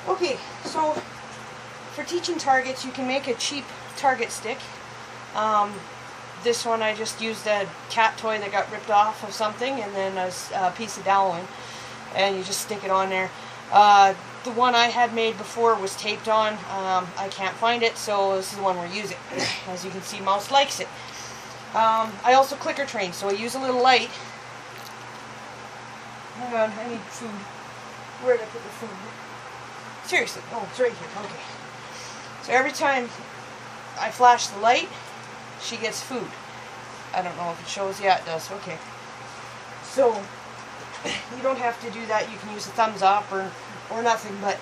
Okay, so for teaching targets, you can make a cheap target stick. This one I just used a cat toy that got ripped off of something, and then a piece of doweling, and you just stick it on there. The one I had made before was taped on. I can't find it, so this is the one we're using. As you can see, Mouse likes it. I also clicker train, so I use a little light. Hang on, I need food. Where did I put the food? Seriously, oh, it's right here, okay. So every time I flash the light, she gets food. I don't know if it shows. Yeah, it does. Okay. So you don't have to do that. You can use a thumbs up or nothing, but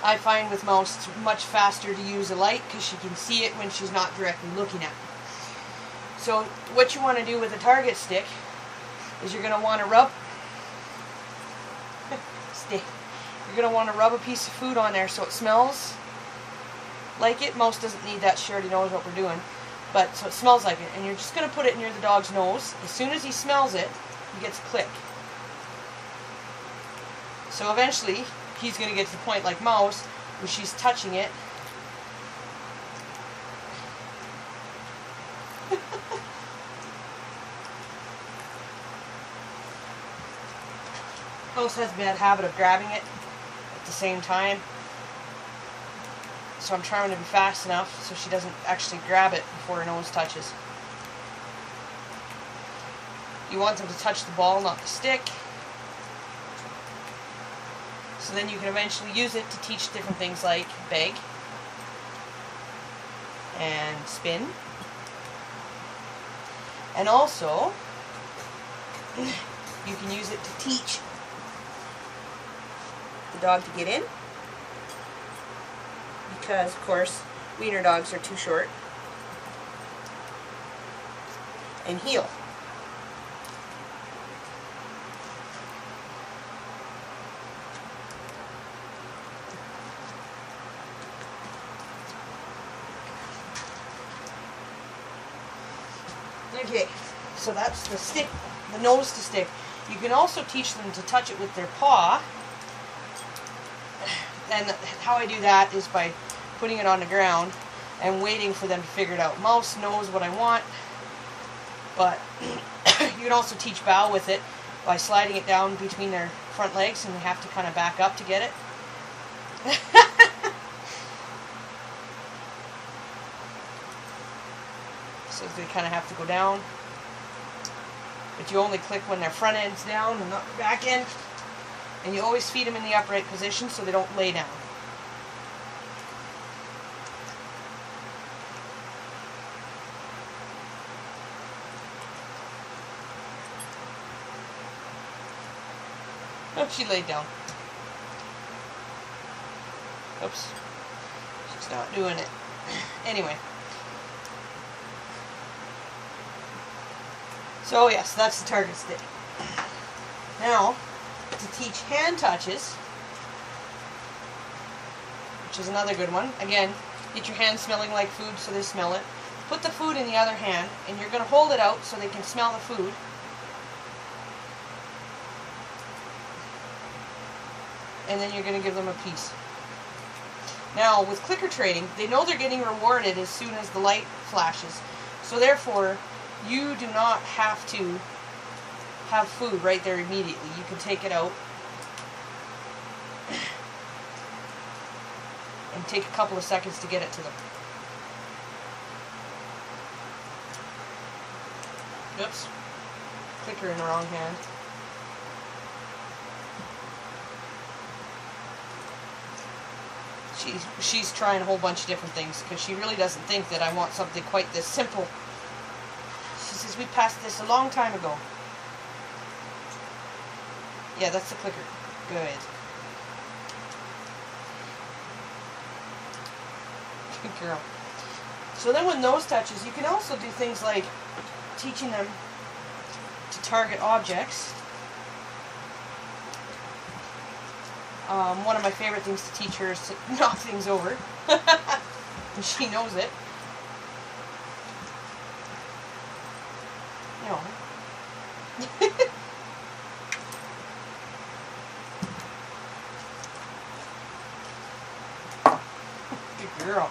I find with Mouse it's much faster to use a light because she can see it when she's not directly looking at it. So what you want to do with a target stick is you're going to want to rub You're going to want to rub a piece of food on there so it smells like it. Mouse doesn't need that. She already knows what we're doing. But so it smells like it. And you're just going to put it near the dog's nose. As soon as he smells it, he gets a click. So eventually, he's going to get to the point like Mouse, where she's touching it. Mouse has a bad habit of grabbing it at the same time. So I'm trying to be fast enough so she doesn't actually grab it before her nose touches. You want them to touch the ball, not the stick. So then you can eventually use it to teach different things like beg and spin. And also, you can use it to teach the dog to get in. Because, of course, wiener dogs are too short. And heel. Okay, so that's the stick, the nose to stick. You can also teach them to touch it with their paw. And how I do that is by putting it on the ground and waiting for them to figure it out. Mouse knows what I want, but you can also teach bow with it by sliding it down between their front legs, and they have to kind of back up to get it. So they kind of have to go down. But you only click when their front end's down and not the back end. And you always feed them in the upright position so they don't lay down. Oh, she laid down. Oops. She's not doing it. Anyway. So yes, that's the target stick. Now, to teach hand touches, which is another good one. Again, get your hands smelling like food so they smell it. Put the food in the other hand, and you're going to hold it out so they can smell the food. And then you're going to give them a piece. Now, with clicker trading, they know they're getting rewarded as soon as the light flashes. So therefore, you do not have to have food right there immediately. You can take it out and take a couple of seconds to get it to them. Oops. Clicker in the wrong hand. She's trying a whole bunch of different things because she really doesn't think that I want something quite this simple. She says, we passed this a long time ago. Yeah, that's the clicker. Good. Good girl. So then with nose touches, you can also do things like teaching them to target objects. One of my favorite things to teach her is to knock things over. And she knows it. You know. girl.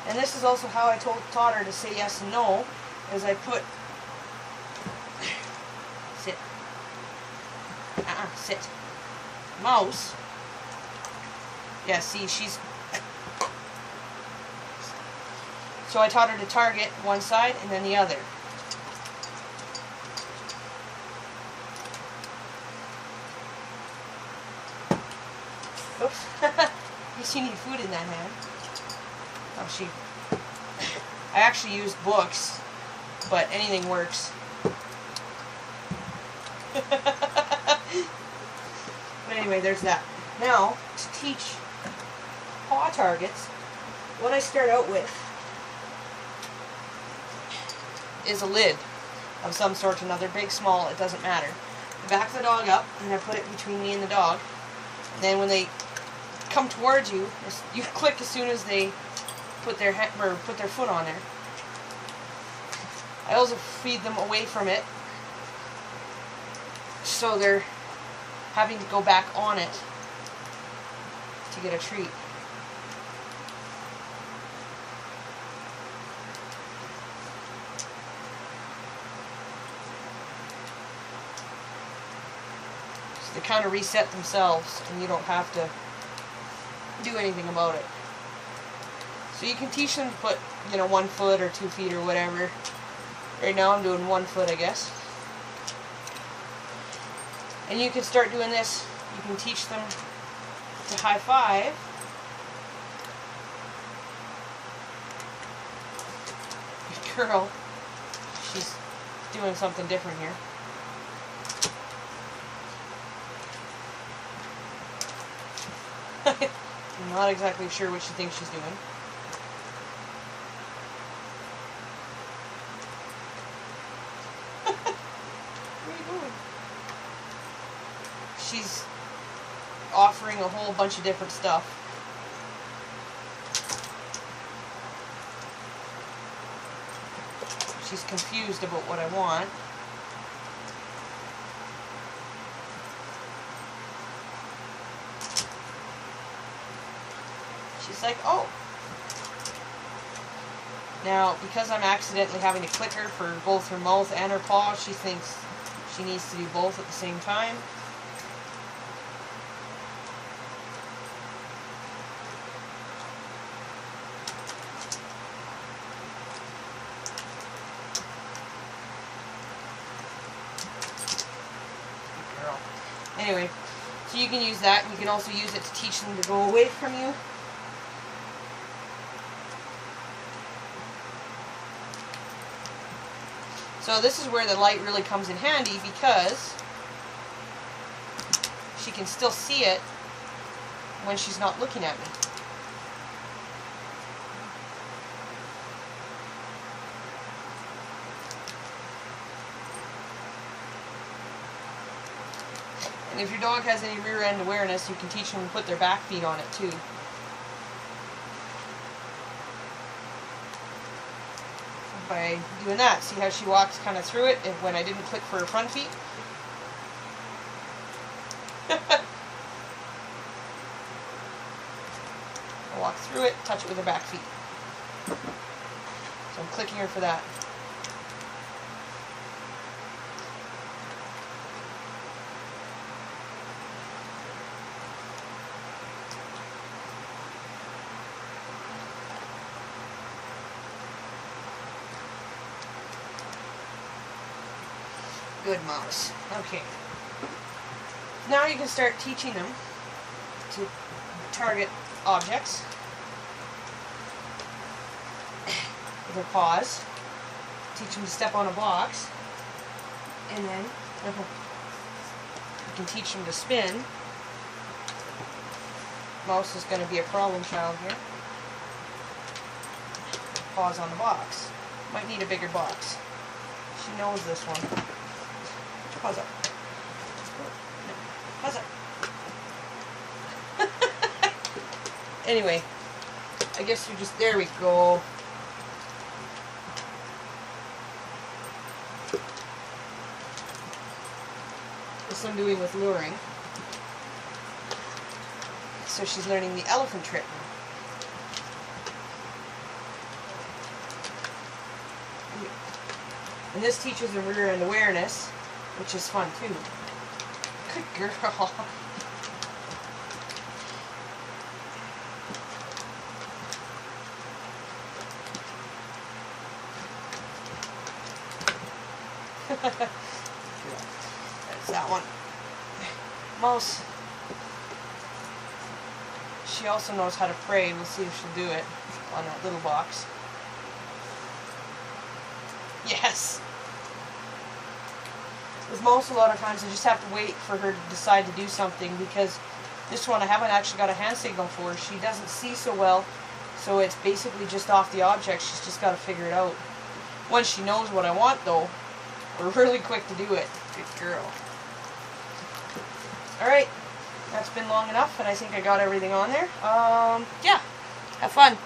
And this is also how I taught her to say yes and no, is I put, sit, sit, mouse, yeah, see, she's, so I taught her to target one side and then the other. Oops, guess you need food in that hand. Oh, I actually used books, but anything works. But anyway, there's that. Now, to teach paw targets, what I start out with is a lid of some sort or another, big, small, it doesn't matter. I back the dog up, and I put it between me and the dog. And then when they come towards you, you click as soon as they put their foot on there. I also feed them away from it, so they're having to go back on it to get a treat. So they kind of reset themselves, and you don't have to do anything about it. So you can teach them to put, 1 foot or 2 feet or whatever. Right now I'm doing 1 foot, I guess. And you can start doing this. You can teach them to high five. Good girl. She's doing something different here. I'm not exactly sure what she thinks she's doing. She's offering a whole bunch of different stuff. She's confused about what I want. She's like, oh. Now, because I'm accidentally having to click her for both her mouth and her paw, she thinks she needs to do both at the same time. Anyway, so you can use that. You can also use it to teach them to go away from you. So this is where the light really comes in handy, because she can still see it when she's not looking at me. And if your dog has any rear end awareness, you can teach them to put their back feet on it too. By doing that, see how she walks kind of through it when I didn't click for her front feet? I'll walk through it, touch it with her back feet. So I'm clicking her for that. Good mouse. Okay. Now you can start teaching them to target objects with their paws. Teach them to step on a box. And then you can teach them to spin. Mouse is going to be a problem child here. Paws on the box. Might need a bigger box. She knows this one. Paws up. No. Paws up. Anyway, I guess you're just, there we go. this I'm doing with luring. So she's learning the elephant trick. And this teaches her rear end awareness, which is fun too. Good girl. That's that one. Mouse. She also knows how to pray. We'll see if she'll do it on that little box. Yes. With Mouse, a lot of times I just have to wait for her to decide to do something, because this one I haven't actually got a hand signal for. She doesn't see so well, so it's basically just off the object. She's just got to figure it out. Once she knows what I want, though, we're really quick to do it. Good girl. Alright, that's been long enough, and I think I got everything on there. Yeah, have fun.